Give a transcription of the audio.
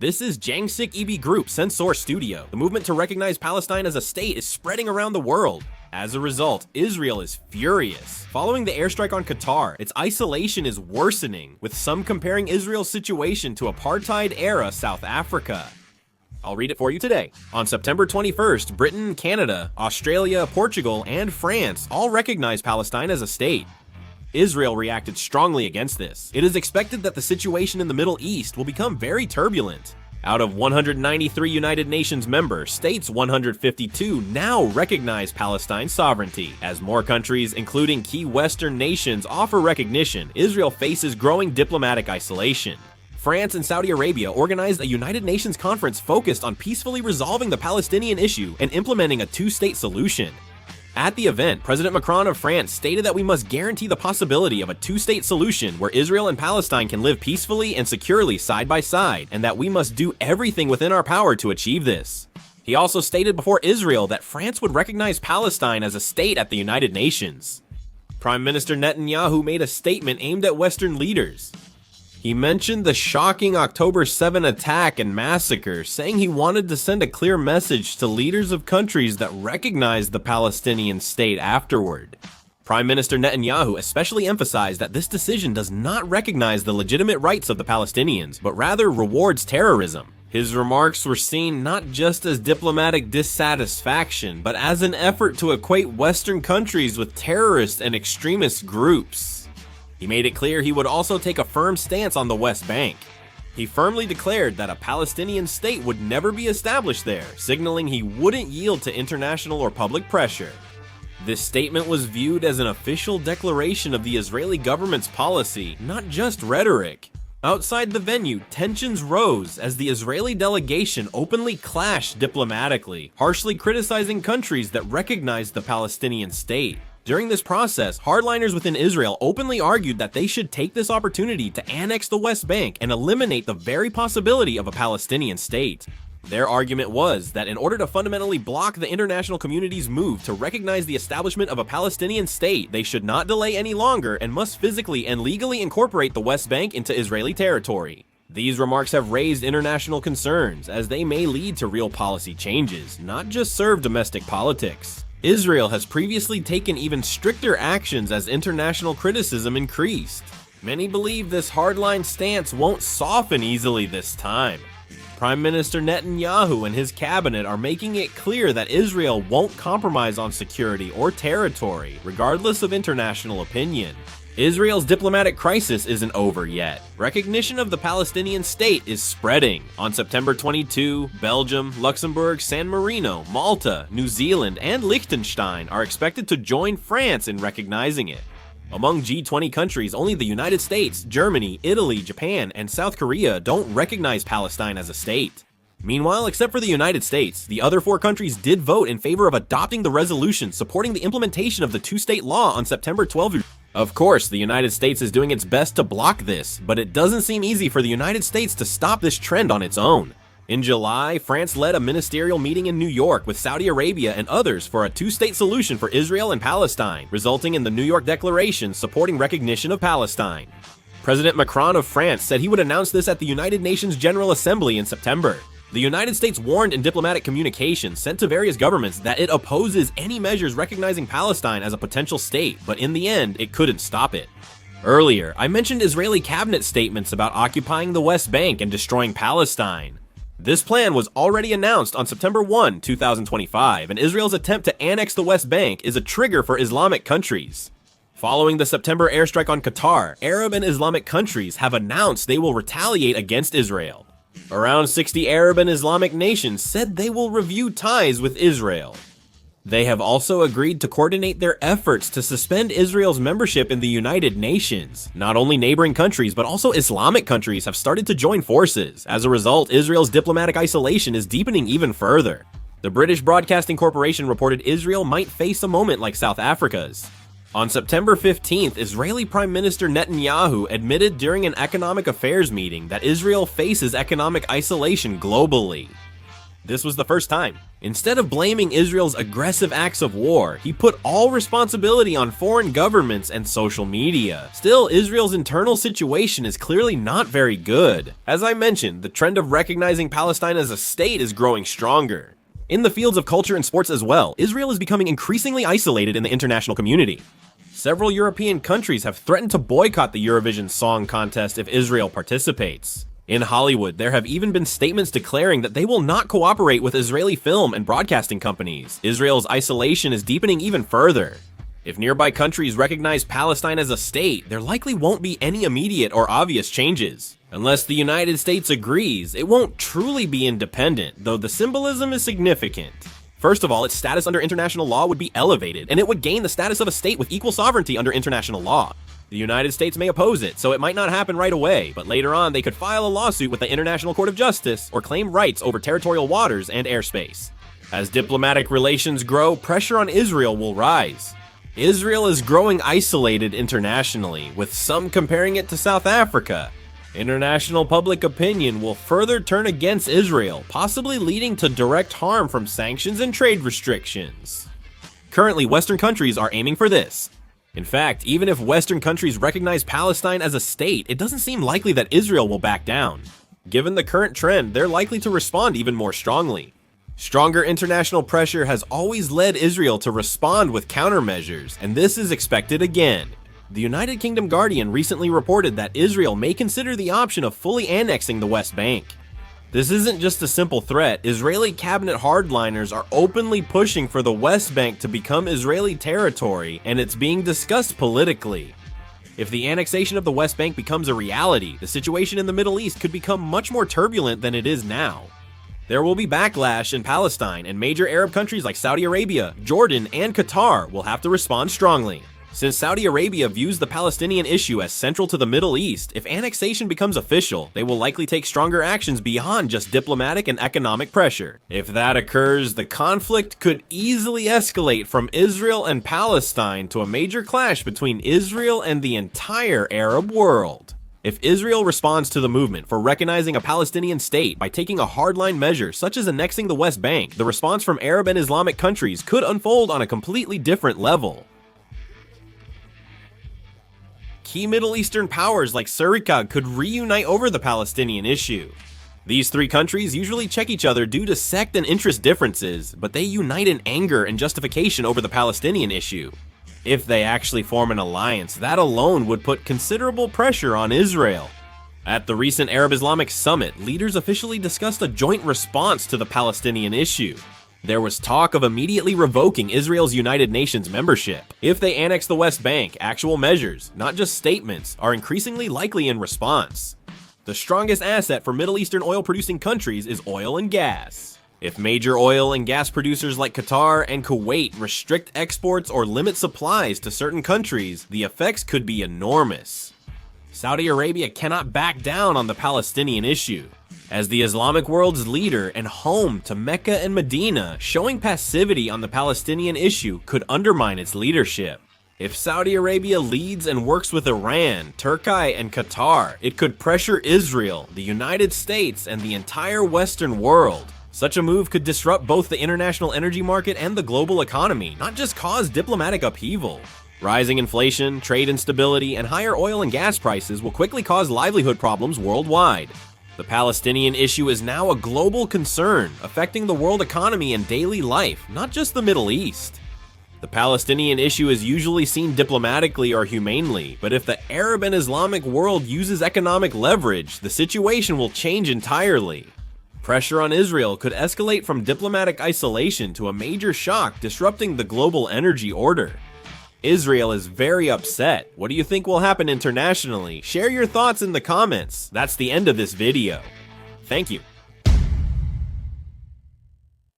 This is Jangsik EB Group Censor Studio. The movement to recognize Palestine as a state is spreading around the world. As a result, Israel is furious. Following the airstrike on Qatar, its isolation is worsening, with some comparing Israel's situation to apartheid-era South Africa. I'll read it for you today. On September 21st, Britain, Canada, Australia, Portugal, and France all recognized Palestine as a state. Israel reacted strongly against this. It is expected that the situation in the Middle East will become very turbulent. Out of 193 United Nations member states, 152 now recognize Palestine's sovereignty. As more countries, including key Western nations, offer recognition, Israel faces growing diplomatic isolation. France and Saudi Arabia organized a United Nations conference focused on peacefully resolving the Palestinian issue and implementing a two-state solution. At the event, President Macron of France stated that we must guarantee the possibility of a two-state solution where Israel and Palestine can live peacefully and securely side by side, and that we must do everything within our power to achieve this. He also stated before Israel that France would recognize Palestine as a state at the United Nations. Prime Minister Netanyahu made a statement aimed at Western leaders. He mentioned the shocking October 7 attack and massacre, saying he wanted to send a clear message to leaders of countries that recognized the Palestinian state afterward. Prime Minister Netanyahu especially emphasized that this decision does not recognize the legitimate rights of the Palestinians, but rather rewards terrorism. His remarks were seen not just as diplomatic dissatisfaction, but as an effort to equate Western countries with terrorist and extremist groups. He made it clear he would also take a firm stance on the West Bank. He firmly declared that a Palestinian state would never be established there, signaling he wouldn't yield to international or public pressure. This statement was viewed as an official declaration of the Israeli government's policy, not just rhetoric. Outside the venue, tensions rose as the Israeli delegation openly clashed diplomatically, harshly criticizing countries that recognized the Palestinian state. During this process, hardliners within Israel openly argued that they should take this opportunity to annex the West Bank and eliminate the very possibility of a Palestinian state. Their argument was that in order to fundamentally block the international community's move to recognize the establishment of a Palestinian state, they should not delay any longer and must physically and legally incorporate the West Bank into Israeli territory. These remarks have raised international concerns, as they may lead to real policy changes, not just serve domestic politics. Israel has previously taken even stricter actions as international criticism increased. Many believe this hardline stance won't soften easily this time. Prime Minister Netanyahu and his cabinet are making it clear that Israel won't compromise on security or territory, regardless of international opinion. Israel's diplomatic crisis isn't over yet. Recognition of the Palestinian state is spreading. On September 22, Belgium, Luxembourg, San Marino, Malta, New Zealand, and Liechtenstein are expected to join France in recognizing it. Among G20 countries, only the United States, Germany, Italy, Japan, and South Korea don't recognize Palestine as a state. Meanwhile, except for the United States, the other 4 countries did vote in favor of adopting the resolution supporting the implementation of the two-state law on September 12. Of course, the United States is doing its best to block this, but it doesn't seem easy for the United States to stop this trend on its own. In July, France led a ministerial meeting in New York with Saudi Arabia and others for a two-state solution for Israel and Palestine, resulting in the New York Declaration supporting recognition of Palestine. President Macron of France said he would announce this at the United Nations General Assembly in September. The United States warned in diplomatic communications sent to various governments that it opposes any measures recognizing Palestine as a potential state, but in the end, it couldn't stop it. Earlier, I mentioned Israeli cabinet statements about occupying the West Bank and destroying Palestine. This plan was already announced on September 1, 2025, and Israel's attempt to annex the West Bank is a trigger for Islamic countries. Following the September airstrike on Qatar, Arab and Islamic countries have announced they will retaliate against Israel. Around 60 Arab and Islamic nations said they will review ties with Israel. They have also agreed to coordinate their efforts to suspend Israel's membership in the United Nations. Not only neighboring countries, but also Islamic countries have started to join forces. As a result, Israel's diplomatic isolation is deepening even further. The British Broadcasting Corporation reported Israel might face a moment like South Africa's. On September 15th, Israeli Prime Minister Netanyahu admitted during an economic affairs meeting that Israel faces economic isolation globally. This was the first time. Instead of blaming Israel's aggressive acts of war, he put all responsibility on foreign governments and social media. Still, Israel's internal situation is clearly not very good. As I mentioned, the trend of recognizing Palestine as a state is growing stronger. In the fields of culture and sports as well, Israel is becoming increasingly isolated in the international community. Several European countries have threatened to boycott the Eurovision Song Contest if Israel participates. In Hollywood, there have even been statements declaring that they will not cooperate with Israeli film and broadcasting companies. Israel's isolation is deepening even further. If nearby countries recognize Palestine as a state, there likely won't be any immediate or obvious changes. Unless the United States agrees, it won't truly be independent, though the symbolism is significant. First of all, its status under international law would be elevated, and it would gain the status of a state with equal sovereignty under international law. The United States may oppose it, so it might not happen right away, but later on they could file a lawsuit with the International Court of Justice or claim rights over territorial waters and airspace. As diplomatic relations grow, pressure on Israel will rise. Israel is growing isolated internationally, with some comparing it to South Africa. International public opinion will further turn against Israel, possibly leading to direct harm from sanctions and trade restrictions. Currently, Western countries are aiming for this. In fact, even if Western countries recognize Palestine as a state, it doesn't seem likely that Israel will back down. Given the current trend, they're likely to respond even more strongly. Stronger international pressure has always led Israel to respond with countermeasures, and this is expected again. The United Kingdom Guardian recently reported that Israel may consider the option of fully annexing the West Bank. This isn't just a simple threat. Israeli cabinet hardliners are openly pushing for the West Bank to become Israeli territory, and it's being discussed politically. If the annexation of the West Bank becomes a reality, the situation in the Middle East could become much more turbulent than it is now. There will be backlash in Palestine, and major Arab countries like Saudi Arabia, Jordan, and Qatar will have to respond strongly. Since Saudi Arabia views the Palestinian issue as central to the Middle East, if annexation becomes official, they will likely take stronger actions beyond just diplomatic and economic pressure. If that occurs, the conflict could easily escalate from Israel and Palestine to a major clash between Israel and the entire Arab world. If Israel responds to the movement for recognizing a Palestinian state by taking a hardline measure such as annexing the West Bank, the response from Arab and Islamic countries could unfold on a completely different level. Key Middle Eastern powers like Surika could reunite over the Palestinian issue. These three countries usually check each other due to sect and interest differences, but they unite in anger and justification over the Palestinian issue. If they actually form an alliance, that alone would put considerable pressure on Israel. At the recent Arab-Islamic summit, leaders officially discussed a joint response to the Palestinian issue. There was talk of immediately revoking Israel's United Nations membership. If they annex the West Bank, actual measures, not just statements, are increasingly likely in response. The strongest asset for Middle Eastern oil-producing countries is oil and gas. If major oil and gas producers like Qatar and Kuwait restrict exports or limit supplies to certain countries, the effects could be enormous. Saudi Arabia cannot back down on the Palestinian issue. As the Islamic world's leader and home to Mecca and Medina, showing passivity on the Palestinian issue could undermine its leadership. If Saudi Arabia leads and works with Iran, Turkey, and Qatar, it could pressure Israel, the United States, and the entire Western world. Such a move could disrupt both the international energy market and the global economy, not just cause diplomatic upheaval. Rising inflation, trade instability, and higher oil and gas prices will quickly cause livelihood problems worldwide. The Palestinian issue is now a global concern, affecting the world economy and daily life, not just the Middle East. The Palestinian issue is usually seen diplomatically or humanely, but if the Arab and Islamic world uses economic leverage, the situation will change entirely. Pressure on Israel could escalate from diplomatic isolation to a major shock, disrupting the global energy order. Israel is very upset. What do you think will happen internationally? Share your thoughts in the comments. That's the end of this video. Thank you.